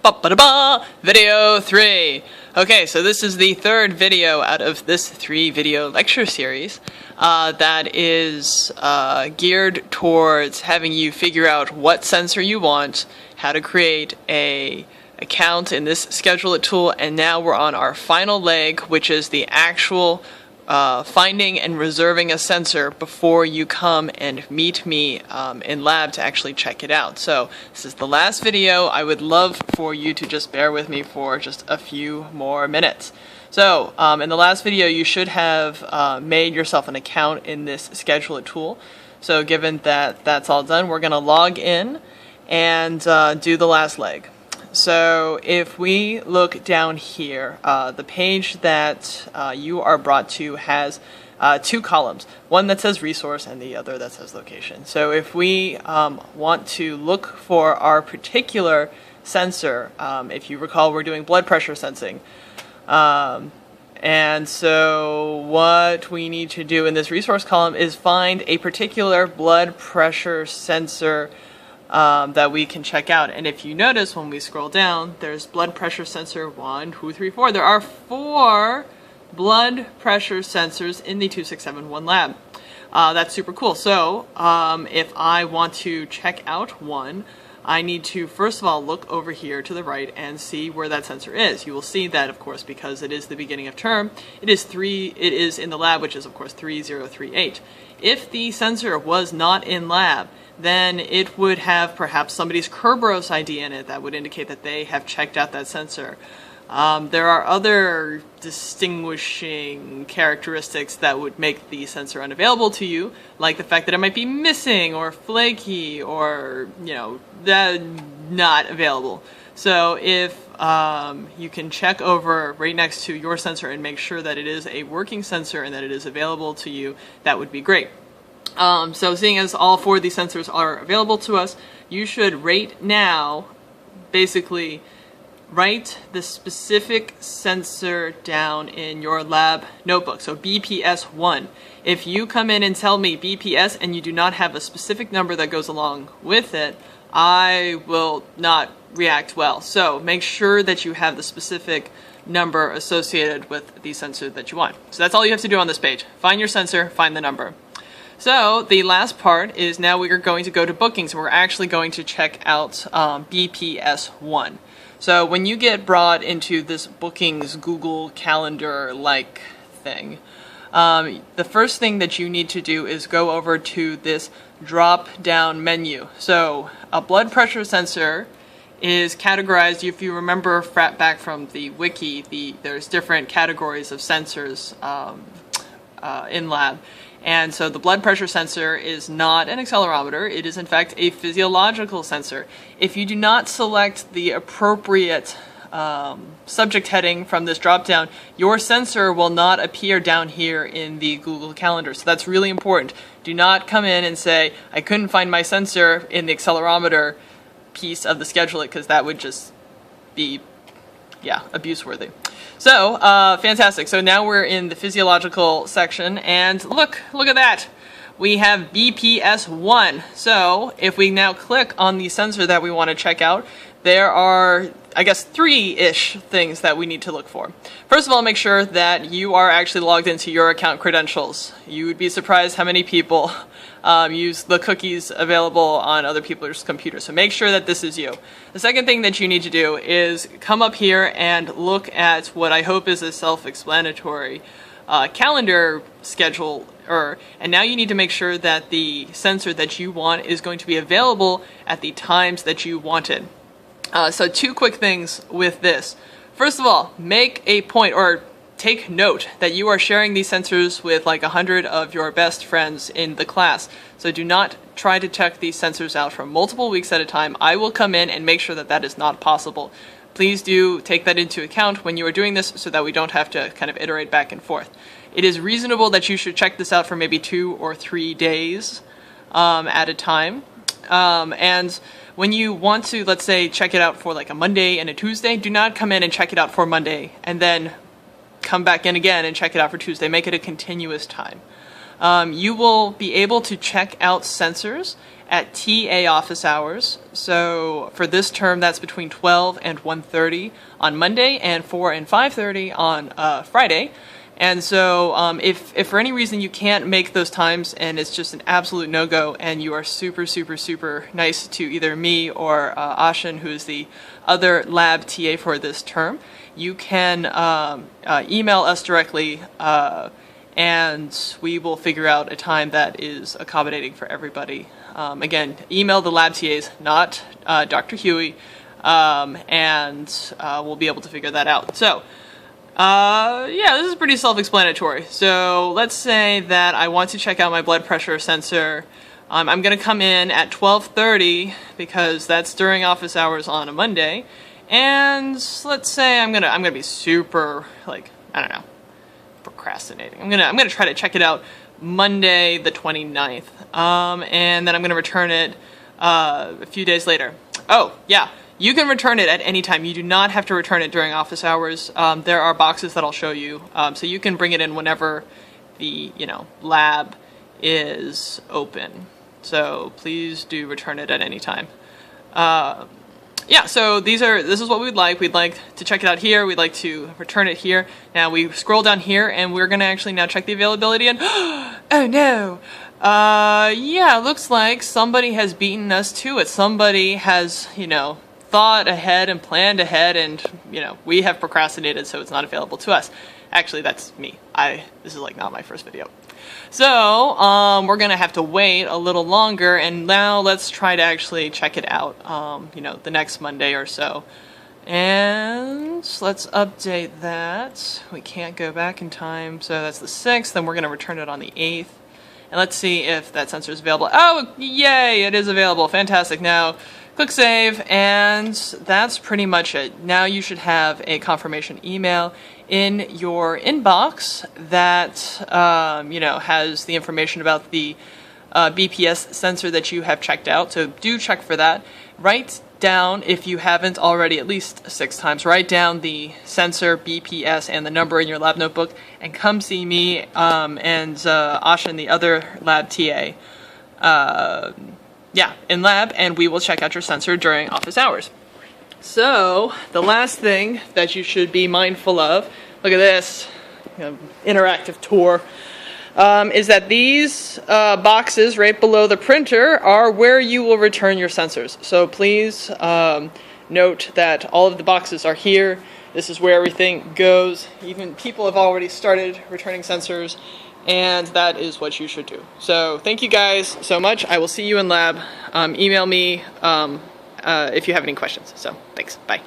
Ba-ba-da-ba! Video 3. Okay, so this is the third video out of this 3-video lecture series that is geared towards having you figure out what sensor you want, how to create a account in this ScheduleIt tool, and now we're on our final leg, which is the actual finding and reserving a sensor before you come and meet me in lab to actually check it out. So this is the last video. I would love for you to just bear with me for just a few more minutes. So in the last video you should have made yourself an account in this ScheduleIt tool. So given that that's all done, we're going to log in and do the last leg. So if we look down here, the page that you are brought to has two columns, one that says resource and the other that says location. So if we want to look for our particular sensor, if you recall, we're doing blood pressure sensing. And so what we need to do in this resource column is find a particular blood pressure sensor that we can check out. And if you notice when we scroll down, there's blood pressure sensor 1, 2, 3, 4. There are 4 blood pressure sensors in the 2671 lab. That's super cool. So if I want to check out one, I need to first of all look over here to the right and see where that sensor is. You will see that, of course, because it is the beginning of term, it is in the lab, which is of course 3038. If the sensor was not in lab, then it would have perhaps somebody's Kerberos ID in it that would indicate that they have checked out that sensor. There are other distinguishing characteristics that would make the sensor unavailable to you, like the fact that it might be missing or flaky or, that not available. So if you can check over right next to your sensor and make sure that it is a working sensor and that it is available to you, that would be great. So seeing as all 4 of these sensors are available to us, you should right now basically write the specific sensor down in your lab notebook. So BPS1. If you come in and tell me BPS and you do not have a specific number that goes along with it, I will not react well. So make sure that you have the specific number associated with the sensor that you want. So that's all you have to do on this page. Find your sensor, find the number. So the last part is now we are going to go to bookings and we're actually going to check out BPS1. So when you get brought into this bookings Google Calendar-like thing, the first thing that you need to do is go over to this drop-down menu. So a blood pressure sensor is categorized, if you remember back from the wiki, there's different categories of sensors in lab. And so the blood pressure sensor is not an accelerometer, it is in fact a physiological sensor. If you do not select the appropriate subject heading from this drop-down, your sensor will not appear down here in the Google Calendar. So that's really important. Do not come in and say, I couldn't find my sensor in the accelerometer piece of the ScheduleIt, because that would just be, abuse-worthy. So, fantastic. So now we're in the physiological section, and look at that. We have BPS1. So, if we now click on the sensor that we want to check out, there are, I guess, 3-ish things that we need to look for. First of all, make sure that you are actually logged into your account credentials. You would be surprised how many people use the cookies available on other people's computers. So make sure that this is you. The second thing that you need to do is come up here and look at what I hope is a self-explanatory calendar schedule. And now you need to make sure that the sensor that you want is going to be available at the times that you want it. So 2 quick things with this. First of all, make a point or take note that you are sharing these sensors with like 100 of your best friends in the class. So do not try to check these sensors out for multiple weeks at a time. I will come in and make sure that that is not possible. Please do take that into account when you are doing this so that we don't have to kind of iterate back and forth. It is reasonable that you should check this out for maybe 2 or 3 days at a time. And when you want to, let's say, check it out for like a Monday and a Tuesday, do not come in and check it out for Monday and then come back in again and check it out for Tuesday. Make it a continuous time. You will be able to check out sensors at TA office hours. So for this term, that's between 12 and 1:30 on Monday and 4 and 5:30 on Friday. And so if for any reason you can't make those times and it's just an absolute no-go, and you are super, super, super nice to either me or Ashin, who is the other lab TA for this term, you can email us directly and we will figure out a time that is accommodating for everybody. Again, email the lab TAs, not Dr. Huey, and we'll be able to figure that out. So, yeah, this is pretty self-explanatory. So let's say that I want to check out my blood pressure sensor. I'm going to come in at 12:30 because that's during office hours on a Monday. And let's say I'm gonna be super, like, I don't know, procrastinating. I'm gonna try to check it out Monday the 29th, and then I'm gonna return it a few days later. Oh yeah, you can return it at any time. You do not have to return it during office hours. There are boxes that I'll show you, so you can bring it in whenever the lab is open. So please do return it at any time. Yeah, so this is what we'd like. We'd like to check it out here. We'd like to return it here. Now we scroll down here and we're gonna actually now check the availability and oh no. Yeah, it looks like somebody has beaten us to it. Somebody has, thought ahead and planned ahead, and we have procrastinated, so it's not available to us. Actually, that's me. This is like not my first video. So, we're gonna have to wait a little longer, and now let's try to actually check it out, the next Monday or so. And let's update that. We can't go back in time, so that's the 6th, then we're gonna return it on the 8th. And let's see if that sensor is available. Oh, yay, it is available, fantastic. Now, click save, and that's pretty much it. Now you should have a confirmation email in your inbox that has the information about the BPS sensor that you have checked out. So do check for that. Write down, if you haven't already at least 6 times, write down the sensor, BPS, and the number in your lab notebook, and come see me and Ashin, the other lab TA, in lab, and we will check out your sensor during office hours. So, the last thing that you should be mindful of, look at this, interactive tour, is that these boxes right below the printer are where you will return your sensors. So please note that all of the boxes are here. This is where everything goes. Even people have already started returning sensors, and that is what you should do. So thank you guys so much. I will see you in lab. Email me if you have any questions. So thanks. Bye.